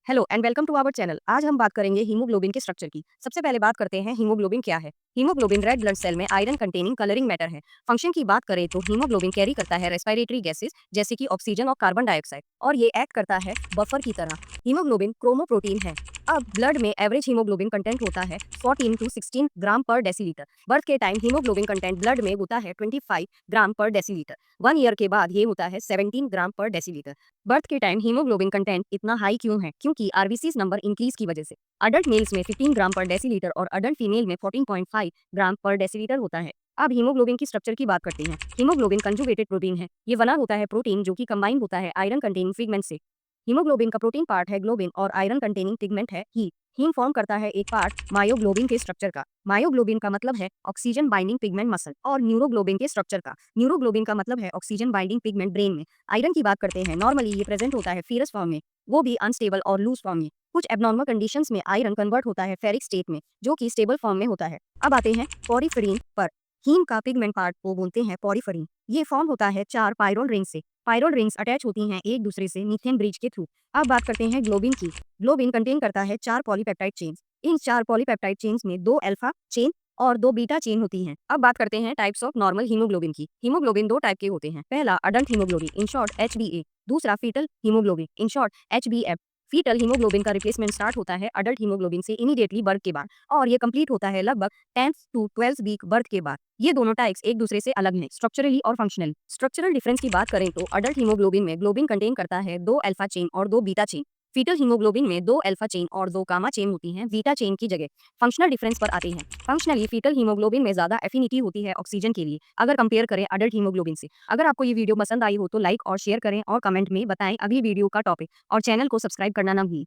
Hello and welcome to our channel. आज हम बात करेंगे हीमोग्लोबिन के स्ट्रक्चर की। सबसे पहले बात करते हैं हीमोग्लोबिन क्या है। हीमोग्लोबिन रेड ब्लड सेल में आयरन कंटेनिंग कलरिंग मैटर है। फंक्शन की बात करें तो हीमोग्लोबिन कैरी करता है रेस्पिरेटरी गैसेस जैसे कि ऑक्सीजन और कार्बन डाइऑक्साइड और ये एक्ट करता है बफर की तरह। हीमोग्लोबिन क्रोमोप्रोटीन है। अब ब्लड में एवरेज हीमोग्लोबिन कंटेंट होता है 14 टू 16 ग्राम पर डेसीलीटर। बर्थ के टाइम हीमोग्लोबिन कंटेंट ब्लड में होता है 25 ग्राम पर डेसीलीटर। 1 ईयर के बाद ये होता है 17 ग्राम पर डेसीलीटर। बर्थ के टाइम हीमोग्लोबिन कंटेंट इतना हाई क्यों है? क्योंकि आरबीसीज नंबर इंक्रीज की वजह से। अडल्ट मेल्स में 15 ग्राम पर डेसीलीटर और अडल्ट फीमेल में 14.5 ग्राम पर डेसीलीटर होता है। अब हीमोग्लोबिन की स्ट्रक्चर की बात करते हैं। हीमोग्लोबिन कंजुगेटेड प्रोटीन है। ये बना होता है प्रोटीन जो कि कंबाइन होता है आयरन कंटेनिंग पिगमेंट से। हीमोग्लोबिन का प्रोटीन पार्ट है ग्लोबिन और आयरन कंटेनिंग पिगमेंट है हीम फॉर्म करता है एक पार्ट मायोग्लोबिन के स्ट्रक्चर का। मायोग्लोबिन का मतलब है ऑक्सीजन बाइंडिंग पिगमेंट मसल और न्यूरोग्लोबिन के स्ट्रक्चर का। न्यूरोग्लोबिन का मतलब है ऑक्सीजन बाइंडिंग पिगमेंट ब्रेन में। आयरन की बात करते हैं। नॉर्मली ये प्रेजेंट होता है फेरस फॉर्म में, वो भी अनस्टेबल और लूज फॉर्म में। कुछ एब्नॉर्मल कंडीशंस में आयरन कन्वर्ट होता है फेरिक स्टेट में, जो कि स्टेबल फॉर्म में होता है। अब आते हैं पॉरीफेरीन पर। हीम का पिगमेंट पार्ट को बोलते हैं पॉरीफेरीन। ये फॉर्म होता है 4 पायरोल रिंग से। पायरोल रिंग्स अटैच होती हैं एक दूसरे से मीथेन ब्रिज के थ्रू। अब बात करते हैं ग्लोबिन की। ग्लोबिन कंटेन करता है 4 पॉलीपेप्टाइड चेन्स। इन 4 पॉलीपेप्टाइड चेन्स में 2 अल्फा चेन और 2 बीटा चेन होती हैं। अब बात करते हैं टाइप्स ऑफ नॉर्मल हीमोग्लोबिन की। हीमोग्लोबिन 2 टाइप के होते हैं। पहला adult haemoglobin in short HBA. दूसरा foetal haemoglobin in short HBF. Foetal haemoglobin का रिप्लेसमेंट स्टार्ट होता है अडल्ट हीमोग्लोबिन से इमीडिएटली बर्थ के बाद और ये कंप्लीट होता है लगभग 10th to 12th week birth के बाद। ये दोनों टाइप्स एक दूसरे से अलग हैं स्ट्रक्चरली और फंक्शनली। स्ट्रक्चरल डिफरेंस की बात करें तो अडल्ट हीमोग्लोबिन में ग्लोबिन कंटेन करता है 2 अल्फा चेन और 2 बीटा चेन। फीटल हीमोग्लोबिन में 2 अल्फा चेन और 2 गामा चेन होती हैं बीटा चेन की जगह। फंक्शनल डिफरेंस पर आते हैं। फंक्शनली फीटल हीमोग्लोबिन में ज्यादा एफिनिटी होती है ऑक्सीजन के लिए अगर कंपेयर करें अडल्ट हीमोग्लोबिन से। अगर आपको ये वीडियो पसंद आई हो तो लाइक और शेयर करें और कमेंट में बताएं अगली वीडियो का टॉपिक और चैनल को सब्सक्राइब करना ना भूलें।